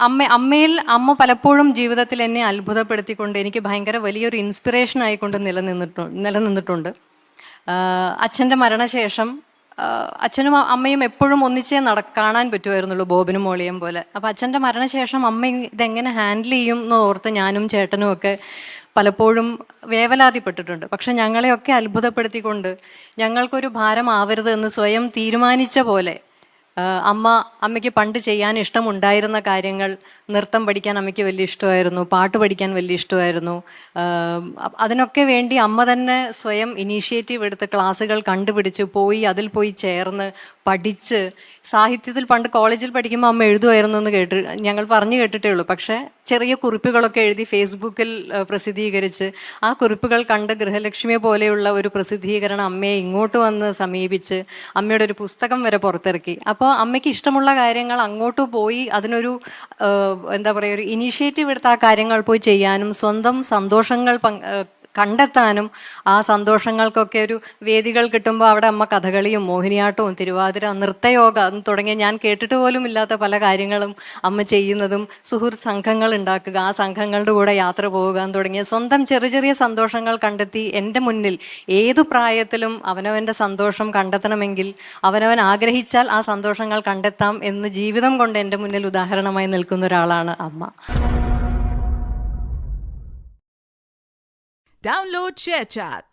അമ്മ പലപ്പോഴും ജീവിതത്തിൽ എന്നെ അത്ഭുതപ്പെടുത്തിക്കൊണ്ട് എനിക്ക് ഭയങ്കര വലിയൊരു ഇൻസ്പിറേഷൻ ആയിക്കൊണ്ട് നിലനിന്നിട്ടുണ്ട്. അച്ഛൻ്റെ മരണശേഷം അച്ഛനും അമ്മയും എപ്പോഴും ഒന്നിച്ചേ കാണാൻ പറ്റുമായിരുന്നുള്ളൂ, ബോബനും മോളിയും പോലെ. അപ്പോൾ അച്ഛൻ്റെ മരണശേഷം അമ്മ ഇതെങ്ങനെ ഹാൻഡിൽ ചെയ്യും എന്ന് ഓർത്ത് ഞാനും ചേട്ടനും ഒക്കെ പലപ്പോഴും വേവലാതിപ്പെട്ടിട്ടുണ്ട്. പക്ഷെ ഞങ്ങളെയൊക്കെ അത്ഭുതപ്പെടുത്തിക്കൊണ്ട് ഞങ്ങൾക്കൊരു ഭാരമാവരുത് എന്ന് സ്വയം തീരുമാനിച്ച പോലെ അമ്മയ്ക്ക് പണ്ട് ചെയ്യാൻ ഇഷ്ടമുണ്ടായിരുന്ന കാര്യങ്ങൾ, നൃത്തം പഠിക്കാൻ അമ്മയ്ക്ക് വലിയ ഇഷ്ടമായിരുന്നു, പാട്ട് പഠിക്കാൻ വലിയ ഇഷ്ടമായിരുന്നു. അതിനൊക്കെ വേണ്ടി അമ്മ തന്നെ സ്വയം ഇനീഷ്യേറ്റീവ് എടുത്ത് ക്ലാസ്സുകൾ കണ്ടുപിടിച്ച് അതിൽ പോയി ചേർന്ന് പഠിച്ച്, സാഹിത്യത്തിൽ പണ്ട് കോളേജിൽ പഠിക്കുമ്പോൾ അമ്മ എഴുതുമായിരുന്നു എന്ന് ഞങ്ങൾ പറഞ്ഞു കേട്ടിട്ടേ ഉള്ളൂ. പക്ഷേ ചെറിയ കുറിപ്പുകളൊക്കെ എഴുതി ഫേസ്ബുക്കിൽ പ്രസിദ്ധീകരിച്ച് ആ കുറിപ്പുകൾ കണ്ട് ഗൃഹലക്ഷ്മിയെ പോലെയുള്ള ഒരു പ്രസിദ്ധീകരണം അമ്മയെ ഇങ്ങോട്ട് വന്ന് സമീപിച്ച് അമ്മയുടെ ഒരു പുസ്തകം വരെ പുറത്തിറക്കി. അപ്പോൾ അമ്മയ്ക്ക് ഇഷ്ടമുള്ള കാര്യങ്ങൾ അങ്ങോട്ട് പോയി അതിനൊരു എന്താ പറയുക, ഒരു ഇനീഷ്യേറ്റീവ് എടുത്ത് ആ കാര്യങ്ങൾ പോയി ചെയ്യാനും സ്വന്തം സന്തോഷങ്ങൾ കണ്ടെത്താനും ആ സന്തോഷങ്ങൾക്കൊക്കെ ഒരു വേദികൾ കിട്ടുമ്പോൾ അവിടെ അമ്മ കഥകളിയും മോഹിനിയാട്ടവും തിരുവാതിര, നൃത്തയോഗ തുടങ്ങിയ ഞാൻ കേട്ടിട്ട് പോലും ഇല്ലാത്ത പല കാര്യങ്ങളും അമ്മ ചെയ്യുന്നതും, സുഹൃത്ത് സംഘങ്ങൾ ഉണ്ടാക്കുക, ആ സംഘങ്ങളുടെ കൂടെ യാത്ര പോവുക തുടങ്ങിയ സ്വന്തം ചെറിയ ചെറിയ സന്തോഷങ്ങൾ കണ്ടെത്തി എൻ്റെ മുന്നിൽ ഏതു പ്രായത്തിലും അവനവൻ്റെ സന്തോഷം കണ്ടെത്തണമെങ്കിൽ അവനവൻ ആഗ്രഹിച്ചാൽ ആ സന്തോഷങ്ങൾ കണ്ടെത്താം എന്ന് ജീവിതം കൊണ്ട് എൻ്റെ മുന്നിൽ ഉദാഹരണമായി നിൽക്കുന്ന ഒരാളാണ് അമ്മ. Download ShareChat.